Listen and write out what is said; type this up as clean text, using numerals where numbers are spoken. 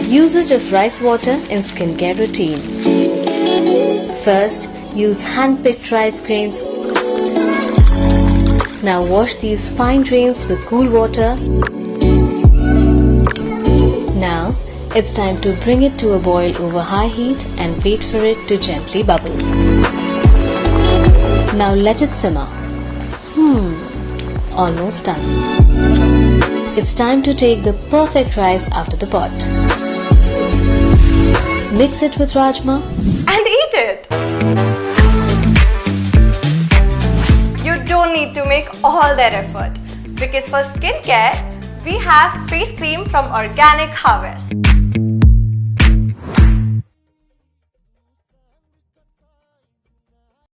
Usage of rice water in skincare routine. First, use hand-picked rice grains. Now wash these fine grains with cool water. Now, it's time to bring it to a boil over high heat and wait for it to gently bubble. Now let it simmer. Almost done. It's time to take the perfect rice out of the pot. Mix it with rajma and eat it. You don't need to make all that effort because for skincare, we have face cream from Organic Harvest.